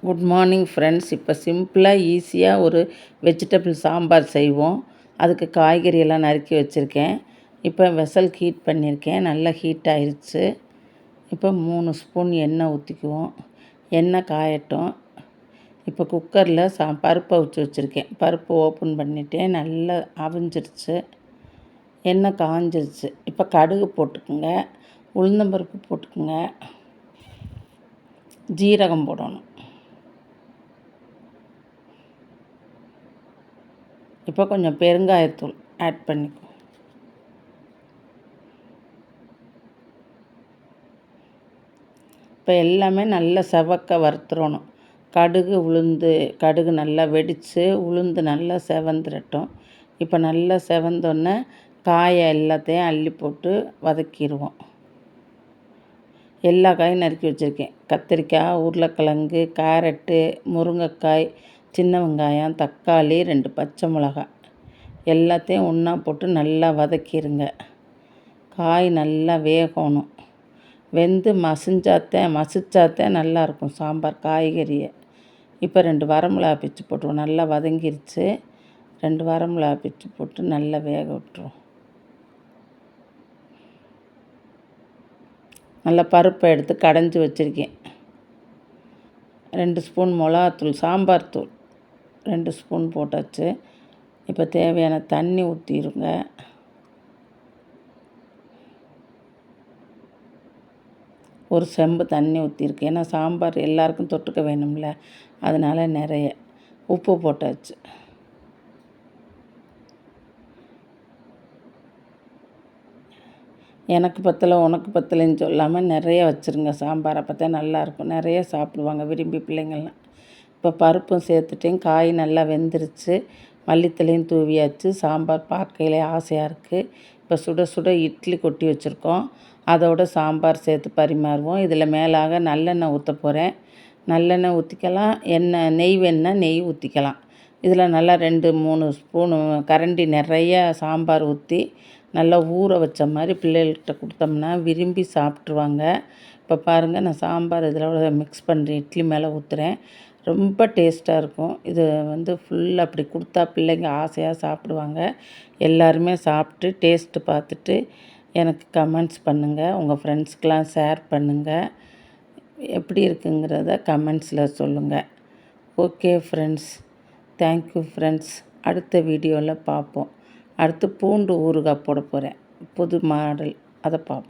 Good morning friends. இப்போ சிம்பிளாக ஈஸியாக ஒரு வெஜிடபிள் சாம்பார் செய்வோம். அதுக்கு காய்கறியெல்லாம் நறுக்கி வச்சுருக்கேன். இப்போ வெசல் ஹீட் பண்ணியிருக்கேன். நல்லா ஹீட் ஆயிடுச்சு. இப்போ 3 ஸ்பூன் எண்ணெய் ஊற்றிக்குவோம். எண்ணெய் காயட்டும். இப்போ குக்கரில் பருப்பை வச்சுருக்கேன். பருப்பு ஓப்பன் பண்ணிவிட்டேன். நல்லா அவிஞ்சிருச்சு. எண்ணெய் காஞ்சிருச்சு. இப்போ கடுகு போட்டுக்குங்க, உளுந்தம்பருப்பு போட்டுக்குங்க, ஜீரகம் போடணும். இப்போ கொஞ்சம் பெருங்காயத்தூள் ஆட் பண்ணிக்குவோம். இப்போ எல்லாமே நல்லா செவக்க வறுத்துடணும். கடுகு நல்லா வெடித்து உளுந்து நல்லா செவந்துடட்டும். இப்போ நல்லா செவந்தோடனே காயை எல்லாத்தையும் அள்ளி போட்டு வதக்கிடுவோம். எல்லா காயும் நறுக்கி வச்சுருக்கேன். கத்திரிக்காய், உருளைக்கிழங்கு, கேரட்டு, முருங்கைக்காய், சின்ன வெங்காயம், தக்காளி, 2 பச்சை மிளகாய் எல்லாத்தையும் ஒன்றா போட்டு நல்லா வதக்கிடுங்க. காய் நல்லா வேகணும். வெந்து மசிச்சாத்தான் நல்லாயிருக்கும் சாம்பார் காய்கறியை. இப்போ 2 வரமிளகா பிச்சு போட்டுருவோம். நல்லா வதங்கிருச்சு. 2 வரமிளகா பிச்சு போட்டு நல்லா வேக விட்டுருவோம். நல்லா பருப்பை எடுத்து கடைஞ்சி வச்சுருக்கேன். 2 ஸ்பூன் மிளகாத்தூள், சாம்பார் தூள் 2 ஸ்பூன் போட்டாச்சு. இப்போ தேவையான தண்ணி ஊற்றிடுங்க. ஒரு செம்பு தண்ணி ஊற்றிருக்கு. ஏன்னா சாம்பார் எல்லாருக்கும் தொட்டுக்க வேணும்ல, அதனால் நிறைய உப்பு போட்டாச்சு. எனக்கு பத்தலை உனக்கு பத்தலைன்னு சொல்லாமல் நிறைய வச்சுருங்க சாம்பார். அப்போ தான் நல்லாயிருக்கும். நிறைய சாப்பிடுவாங்க விரும்பி பிள்ளைங்கள்லாம். இப்போ பருப்பும் சேர்த்துட்டேன். காய் நல்லா வெந்துருச்சு. மல்லித்தலையும் தூவியாச்சு. சாம்பார் பார்க்கையிலே ஆசையாக இருக்குது. இப்போ சுட சுட இட்லி கொட்டி வச்சுருக்கோம். அதோட சாம்பார் சேர்த்து பரிமாறுவோம். இதில் மேலாக நல்லெண்ணெய் ஊற்ற போகிறேன். நல்லெண்ணெய் ஊற்றிக்கலாம், நெய் வேணுன்னா நெய் ஊற்றிக்கலாம். இதில் நல்லா 2-3 ஸ்பூனு கரண்டி நிறைய சாம்பார் ஊற்றி நல்லா ஊற வச்ச மாதிரி பிள்ளைகள்கிட்ட கொடுத்தோம்னா விரும்பி சாப்பிட்ருவாங்க. இப்போ பாருங்கள், நான் சாம்பார் இதில் மிக்ஸ் பண்ணுறேன். இட்லி மேலே ஊற்றுறேன். ரொம்ப டேஸ்ட்டாக இருக்கும். இது ஃபுல்லாக அப்படி கொடுத்தா பிள்ளைங்க ஆசையாக சாப்பிடுவாங்க. எல்லாருமே சாப்பிட்டு டேஸ்ட்டு பார்த்துட்டு எனக்கு கமெண்ட்ஸ் பண்ணுங்கள். உங்கள் ஃப்ரெண்ட்ஸ்க்கெலாம் ஷேர் பண்ணுங்கள். எப்படி இருக்குங்கிறத கமெண்ட்ஸில் சொல்லுங்கள். Okay friends, thank you friends. அடுத்த வீடியோவில் பார்ப்போம். அடுத்து பூண்டு ஊறுகாய் போட போகிறேன். புது மாடல், அதை பார்ப்போம்.